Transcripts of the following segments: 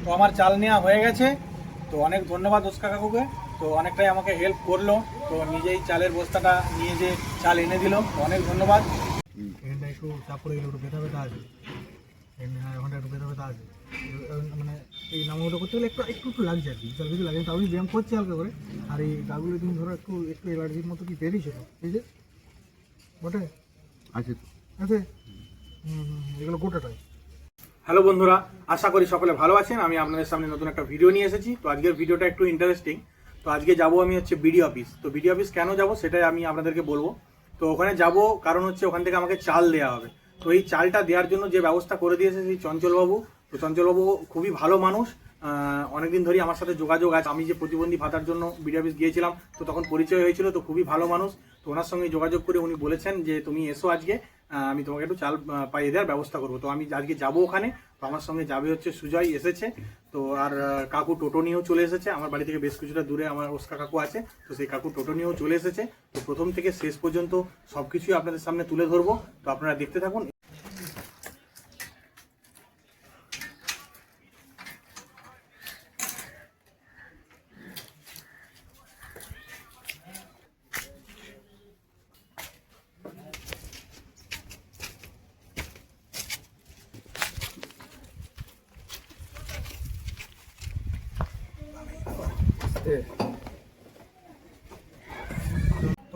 তো আমার চাল নেওয়া হয়ে গেছে। তো অনেক ধন্যবাদ ওস্কা কাকুকে, তো অনেকটাই আমাকে হেল্প করলো। তো নিজেই চালের বস্তাটা নিয়ে যে চাল এনে দিল, অনেক ধন্যবাদ। এখানটা একটু চাপ পড়ে গেলো, একটু ব্যথা ব্যথা আছে, ওখানটা একটু ব্যথা ব্যথা আছে, মানে এই নামানোটা করতে গেলে একটু একটু একটু লাগছে আর কি, বিশাল কিছু লাগে। তাও আমি ব্যায়াম করছি হালকা করে। আর এই গাগুলো তুমি ধরো একটু একটু অ্যালার্জির মতো কি বেরিয়েছিল, এই যে ওটা আছে আছে এগুলো গোটাটাই। হ্যালো বন্ধুরা, আশা করি সকলে ভালো আছেন। আমি আপনাদের সামনে নতুন একটা ভিডিও নিয়ে এসেছি। তো আজকের ভিডিওটা একটু ইন্টারেস্টিং। তো আজকে যাব আমি হচ্ছে বিডিও অফিস। তো বিডিও অফিস কেন যাব সেটাই আমি আপনাদেরকে বলবো। তো ওখানে যাব কারণ হচ্ছে ওখান থেকে আমাকে চাল দেওয়া হবে। তো এই চালটা দেওয়ার জন্য যে ব্যবস্থা করে দিয়েছে সেই চঞ্চলবাবু, তো চঞ্চলবাবু খুবই ভালো মানুষ। অনেকদিন ধরেই আমার সাথে যোগাযোগ আছে। আমি যে প্রতিবন্ধী ভাতার জন্য বিডিও অফিস গিয়েছিলাম, তো তখন পরিচয় হয়েছিল। তো খুবই ভালো মানুষ। তো ওনার সঙ্গে যোগাযোগ করে উনি বলেছেন যে তুমি এসো আজকে, আমি তোমাকে একটু চাল পাইয়ে দেওয়ার ব্যবস্থা করবো। তো আমি আজকে যাবো ওখানে। তো আমার সঙ্গে যাবে হচ্ছে সুজয় এসেছে, তো আর কাকু টোটো নিয়েও চলে এসেছে। আমার বাড়ি থেকে বেশ কিছুটা দূরে আমার ওস্কা কাকু আছে, তো সেই কাকু টোটো নিয়েও চলে এসেছে। তো প্রথম থেকে শেষ পর্যন্ত সবকিছুই আপনাদের সামনে তুলে ধরবো। তো আপনারা দেখতে থাকুন।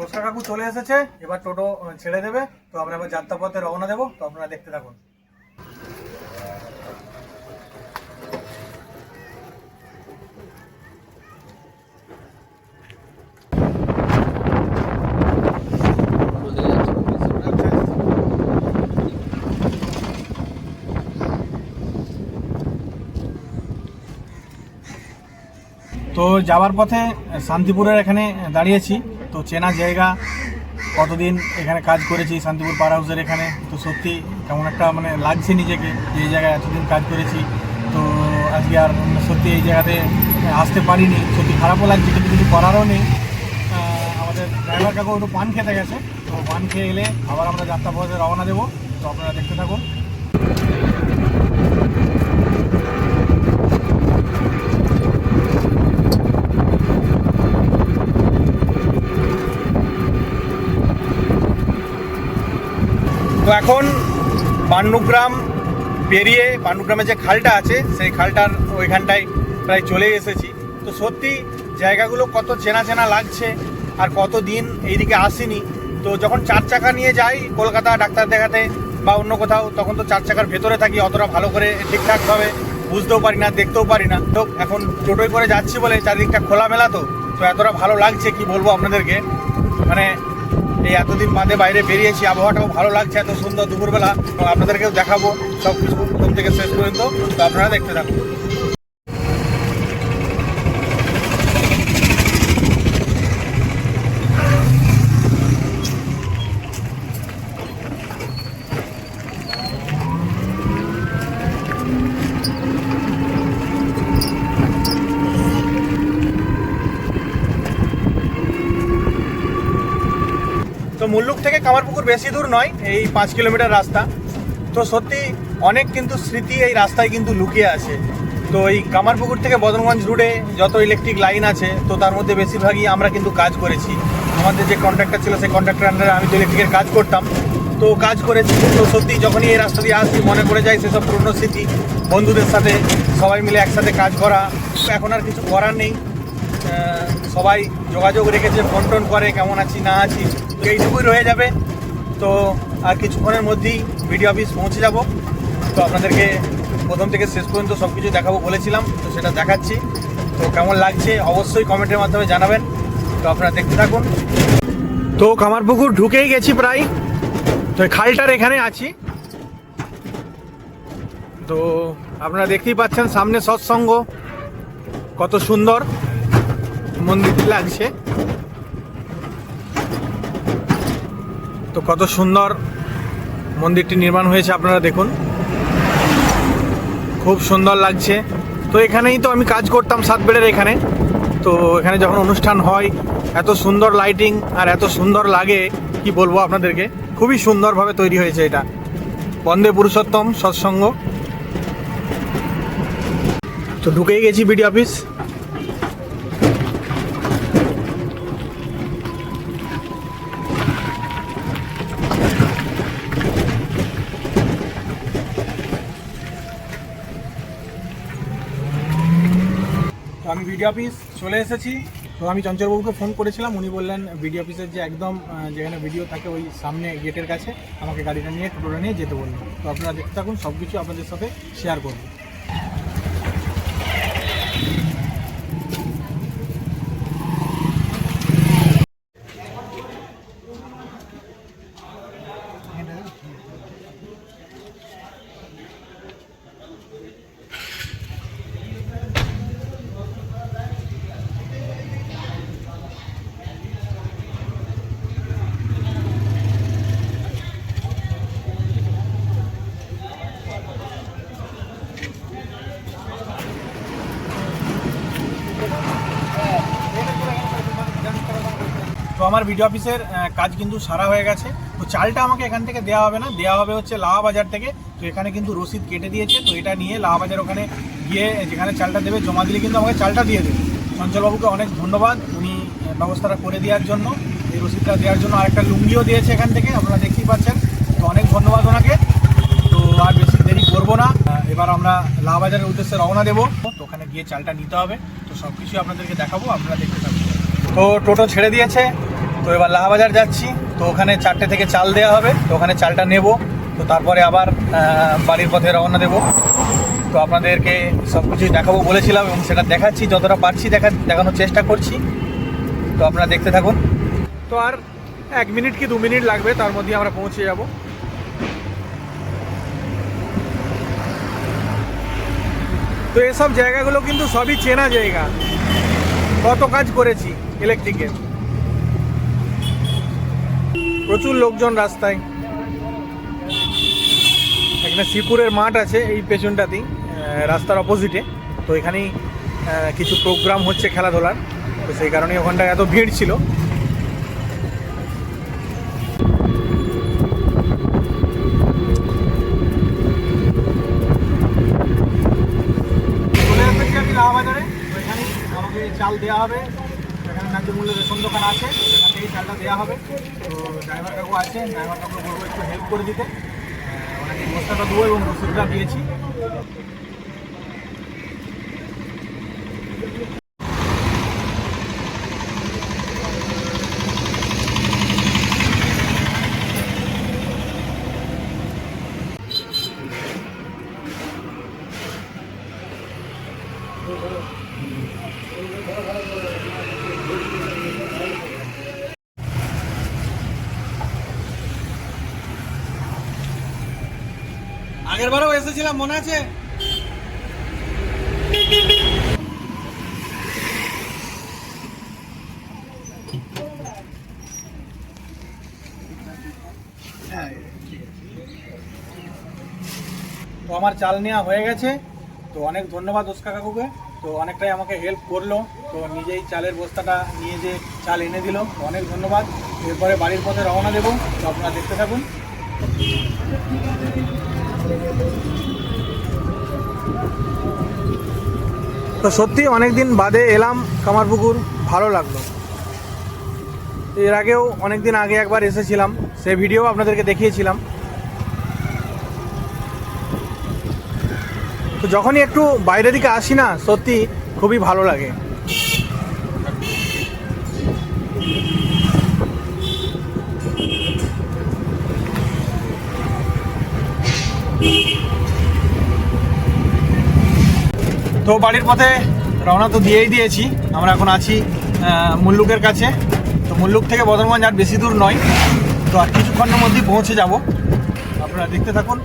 ওস্কা কাকু চলে এসেছে, এবার টোটো ছেড়ে দেবে। তো আমরা এবার যাত্রাপথে রওনা দেবো। তো আপনারা দেখতে থাকুন। তো যাওয়ার পথে শান্তিপুরের এখানে দাঁড়িয়েছি। তো চেনা জায়গা, কতদিন এখানে কাজ করেছি শান্তিপুর পাওয়ার হাউসের এখানে। তো সত্যি কেমন একটা মানে লাগছে নিজেকে, যে এই জায়গায় এতদিন কাজ করেছি। তো আজকে আর সত্যি এই জায়গাতে আসতে পারিনি, সত্যি খারাপও লাগছে, কিন্তু কিছু করারও নেই। আমাদের ড্রাইভার কাকু একটু পান খেতে গেছে। তো পান খেয়ে এলে আবার আমরা যাত্রাপথে রওনা দেবো। তো আপনারা দেখতে থাকুন। তো এখন পান্ডুগ্রাম পেরিয়ে, পান্ডুগ্রামে যে খালটা আছে সেই খালটার ওইখানটায় প্রায় চলে এসেছি। তো সত্যি জায়গাগুলো কত চেনা চেনা লাগছে, আর কতদিন এইদিকে আসিনি। তো যখন 4 চাকা নিয়ে যাই কলকাতা ডাক্তার দেখাতে বা অন্য কোথাও, তখন তো 4 চাকার ভেতরে থাকি, অতটা ভালো করে ঠিকঠাকভাবে বুঝতেও পারি না, দেখতেও পারি না। তো এখন টোটোয় করে যাচ্ছি বলে চারিদিকটা খোলামেলা, তো এতটা ভালো লাগছে কি বলবো আপনাদেরকে। মানে এই এতদিন বাদে বাইরে বেরিয়েছি, আবহাওয়াটাও ভালো লাগছে, এত সুন্দর দুপুরবেলা। আপনাদেরকেও দেখাবো সব কিছু প্রথম থেকে শেষ পর্যন্ত। তো আপনারা দেখতে থাকুন। তো মুল্লুক থেকে কামারপুকুর বেশি দূর নয়, এই 5 কিলোমিটার রাস্তা। তো সত্যি অনেক কিন্তু স্মৃতি এই রাস্তায় কিন্তু লুকিয়ে আছে। তো এই কামারপুকুর থেকে বদনগঞ্জ রুটে যত ইলেকট্রিক লাইন আছে, তো তার মধ্যে বেশিরভাগই আমরা কিন্তু কাজ করেছি। আমাদের যে কন্ট্রাক্টর ছিল সেই কন্ট্রাক্টর আন্ডারে আমি তো ইলেকট্রিকের কাজ করতাম, তো কাজ করেছি। তো সত্যি যখনই এই রাস্তা দিয়ে আসছি মনে পড়ে যায় সেসব পুরনো স্মৃতি, বন্ধুদের সাথে সবাই মিলে একসাথে কাজ করা। এখন আর কিছু করার নেই, সবাই যোগাযোগ রেখেছে, ফোন টোন করে কেমন আছি না আছি, তো এইটুকুই রয়ে যাবে। তো আর কিছুক্ষণের মধ্যেই বিডিও অফিস পৌঁছে যাব। তো আপনাদেরকে প্রথম থেকে শেষ পর্যন্ত সব কিছু দেখাবো বলেছিলাম, তো সেটা দেখাচ্ছি। তো কেমন লাগছে অবশ্যই কমেন্টের মাধ্যমে জানাবেন। তো আপনারা দেখতে থাকুন। তো কামারপুকুর ঢুকেই গেছি প্রায়, তো খালটার এখানে আছি। তো আপনারা দেখতেই পাচ্ছেন সামনে সৎসঙ্গ, কত সুন্দর মন্দিরটি লাগছে। তো কত সুন্দর মন্দিরটি নির্মাণ হয়েছে, আপনারা দেখুন, খুব সুন্দর লাগছে। তো এখানেই তো আমি কাজ করতাম 7 বেডের এখানে। তো এখানে যখন অনুষ্ঠান হয় এত সুন্দর লাইটিং আর এত সুন্দর লাগে কি বলবো আপনাদেরকে। খুবই সুন্দরভাবে তৈরি হয়েছে এটা, বন্দে পুরুষোত্তম সৎসঙ্গ। তো তো ঢুকেই গেছি বিডি অফিস। তো আমি বিডি অফিস চলে এসেছি। তো আমি চঞ্চলবাবুকে ফোন করেছিলাম, উনি বললেন বিডি অফিসের যে একদম যেখানে ভিডিও থাকে ওই সামনে গেটের কাছে আমাকে গাড়িটা নিয়ে টোটোটা নিয়ে যেতে বললেন। তো আপনারা দেখতে থাকুন, সব কিছু আপনাদের সাথে শেয়ার করব। তো আমার বিডি অফিসের কাজ কিন্তু সারা হয়ে গেছে। তো চালটা আমাকে এখান থেকে দেওয়া হবে না, দেওয়া হবে হচ্ছে লাহা বাজার থেকে। তো এখানে কিন্তু রসিদ কেটে দিয়েছে। তো এটা নিয়ে লাহা বাজার ওখানে গিয়ে যেখানে চালটা দেবে জমা দিলে কিন্তু আমাকে চালটা দিয়ে দেবে। চঞ্চলবাবুকে অনেক ধন্যবাদ, উনি ব্যবস্থাটা করে দেওয়ার জন্য, এই রসিদটা দেওয়ার জন্য। আরেকটা লুঙ্গিও দিয়েছে এখান থেকে, আপনারা দেখতেই পাচ্ছেন। তো অনেক ধন্যবাদ ওনাকে। তো আর বেশি দেরি করবো না, এবার আমরা লাহা বাজারের উদ্দেশ্যে রওনা দেবো। তো ওখানে গিয়ে চালটা নিতে হবে। তো সব কিছু আপনাদেরকে দেখাবো, আপনারা দেখতে থাকুন। তো টোটো ছেড়ে দিয়েছে, তো এবার লাহা বাজার যাচ্ছি। তো ওখানে 4টে থেকে চাল দেওয়া হবে, তো ওখানে চালটা নেব। তো তারপরে আবার বাড়ির পথে রওনা দেব। তো আপনাদেরকে সব কিছুই দেখাবো বলেছিলাম এবং সেটা দেখাচ্ছি, যতটা পারছি দেখানোর চেষ্টা করছি। তো আপনারা দেখতে থাকুন। তো আর 1 মিনিট কি 2 মিনিট লাগবে, তার মধ্যে আমরা পৌঁছে যাব। তো এসব জায়গাগুলো কিন্তু সবই চেনা জায়গা, কত কাজ করেছি ইলেকট্রিকের। প্রচুর লোকজন রাস্তায়। এখানে শ্রীপুরের মাঠ আছে এই পেছনটাতেই, রাস্তার অপোজিটে। তো এখানেই কিছু প্রোগ্রাম হচ্ছে খেলাধুলার, তো সেই কারণেই ওখানটায় এত ভিড় ছিল। চলে এসেছি আমি লাহা বাজারে। তো এখানেই আমাকে চাল দেওয়া হবে। এখানে ন্যায্য মূল্যের রেশন দোকান আছে, সেখান থেকেই চালটা দেওয়া হবে। তো ড্রাইভার কাকু আছে, ড্রাইভার কাকু বলবো একটু হেল্প করে দিতে। ওনাকে বস্তাটা দেবো এবং রসিদটা দিয়েছি। আগের বারও এসেছিলাম, মনে আছে? তো আমার চাল নেওয়া হয়ে গেছে। তো অনেক ধন্যবাদ ওস্কা কাকুকে, তো অনেকটাই আমাকে হেল্প করলো। তো নিজেই চালের বস্তাটা নিয়ে যে চাল এনে দিল, অনেক ধন্যবাদ। এরপরে বাড়ির পথে রওনা দেবো। তো আপনারা দেখতে থাকুন। তো সত্যি অনেক দিন বাদে এলাম কামারপুকুর, ভালো লাগলো। এর আগেও অনেক দিন আগে একবার এসেছিলাম, সেই ভিডিও আপনাদেরকে দেখিয়েছিলাম। তো যখনই একটু বাইরের দিকে আসি না, সত্যি খুবই ভালো লাগে। তো বাড়ির পথে রওনা তো দিয়েই দিয়েছি। আমরা এখন আছি মুল্লুকের কাছে। তো মুল্লুক থেকে বদরগঞ্জ আর বেশি দূর নয়। তো আর কিছুক্ষণের মধ্যেই পৌঁছে যাব, আপনারা দেখতে থাকুন।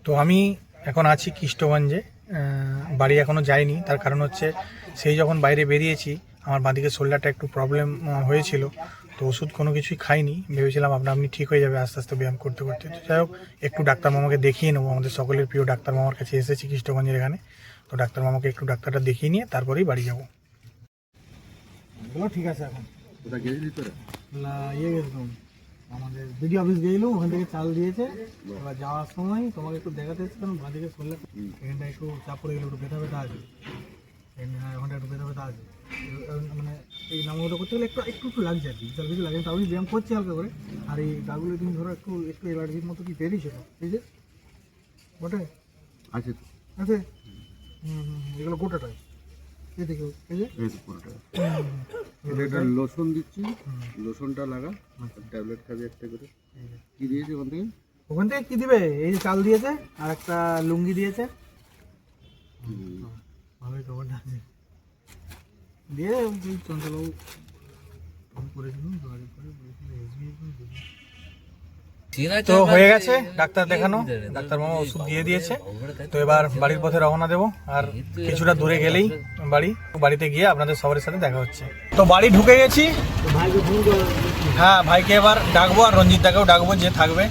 তো আমি এখন আছি কৃষ্ণগঞ্জে, বাড়ি এখনও যাইনি। তার কারণ হচ্ছে সেই যখন বাইরে বেরিয়েছি আমার বাঁদিকে শোল্ডারটা একটু প্রবলেম হয়েছিল। তো ওষুধ কোনো কিছুই খাইনি, ভেবেছিলাম আপনি ঠিক হয়ে যাবে আস্তে আস্তে ব্যায়াম করতে করতে। তো যাই হোক, একটু ডাক্তার মামাকে দেখিয়ে নেবো, আমাদের সকলের প্রিয় ডাক্তার মামার কাছে এসেছি কৃষ্ণগঞ্জের এখানে। তো ডাক্তার মামাকে একটু ডাক্তারটা দেখিয়ে নিয়ে তারপরেই বাড়ি যাবো। এগুলো ঠিক আছে। এখন কোথায় গেছিলি তোরা? ইয়ে গেছিলাম, আমাদের বিডিও অফিস গেছিলাম, ওখান থেকে চাল দিয়েছে। এবার যাওয়ার সময় তোমাকে একটু দেখাতে এসেছিলাম, বাঁদিকে শুনলে এখানটা একটু চাপ পড়ে গেলে একটু ব্যথা ব্যথা আছে, ওখানটা একটু ব্যথা ব্যথা আছে। মানে এই নামাটা করতে গেলে একটু একটু একটু লাগছে আর কি, বিশাল কিছু লাগে। তাও আমি ব্যায়াম করছি হালকা করে। আর এই গাগুলো তুমি ধরো একটু একটু অ্যালার্জির মতো কি বেরিয়েছিল, এই যে বটে আছে তো, আছে। এগুলো গোটাটাই এই দেখো, এই যে এই তো পুরোটা। এটা একটা লোশন দিচ্ছি, লোশনটা লাগা, ট্যাবলেট খাবি একটা করে। কি দিয়েছে ওখান থেকে? ওখান থেকে কি দিবে? এই যে চাল দিয়েছে আর একটা লুঙ্গি দিয়েছে। ভালোই খবরটা আছে দিয়ে ওই চঞ্চলবাবু ফোন করেছিল, তো হয়ে গেছে ডাক্তার দেখানো, ডাক্তার মামা ওষুধ দিয়ে দিয়েছে। তো এবার বাড়ির পথে রওনা দেবো, আর কিছুটা দূরে গেলেই বাড়ি। বাড়িতে গিয়ে আপনাদের সবার সাথে দেখা হচ্ছে। তো বাড়ি ঢুকে গেছি। হ্যাঁ, ভাইকে এবার ডাকবো আর রঞ্জিত দাকেও ডাকবো, যে থাকবে।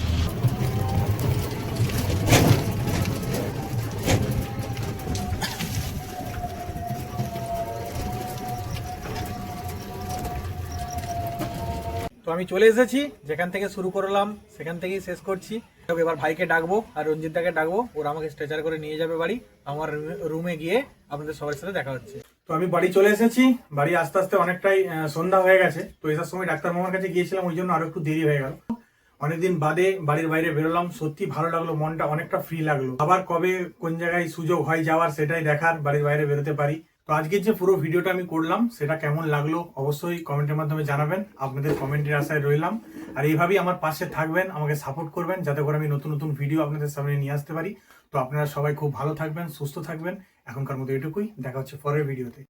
তো আমি চলে এসেছি, যেখান থেকে শুরু করলাম সেখান থেকেই শেষ করছি। এবার ভাইকে ডাকবো আর রঞ্জিত দাকে ডাকবো, ওরা আমাকে স্ট্রেচার করে নিয়ে যাবে বাড়ি। আমার রুমে গিয়ে আপনাদের সবার সাথে দেখা হচ্ছে। তো আমি বাড়ি চলে এসেছি। বাড়ি আস্তে আস্তে অনেকটাই সন্ধ্যা হয়ে গেছে। তো এসার সময় ডাক্তার মামার কাছে গিয়েছিলাম, ওই জন্য আরো একটু দেরি হয়ে গেল। অনেকদিন বাদে বাড়ির বাইরে বেরোলাম, সত্যি ভালো লাগলো, মনটা অনেকটা ফ্রি লাগলো। আবার কবে কোন জায়গায় সুযোগ হয় যাওয়ার সেটাই দেখার, বাড়ির বাইরে বেরোতে পারি। তো আজকের যে পুরো ভিডিওটা আমি করলাম সেটা কেমন লাগলো অবশ্যই কমেন্টের মাধ্যমে জানাবেন। আপনাদের কমেন্টের আশায় রইলাম। আর এইভাবেই আমার পাশে থাকবেন, আমাকে সাপোর্ট করবেন, যাতে করে আমি নতুন নতুন ভিডিও আপনাদের সামনে নিয়ে আসতে পারি। তো আপনারা সবাই খুব ভালো থাকবেন, সুস্থ থাকবেন। এখনকার মতো এটুকুই, দেখা হচ্ছে পরের ভিডিওতে।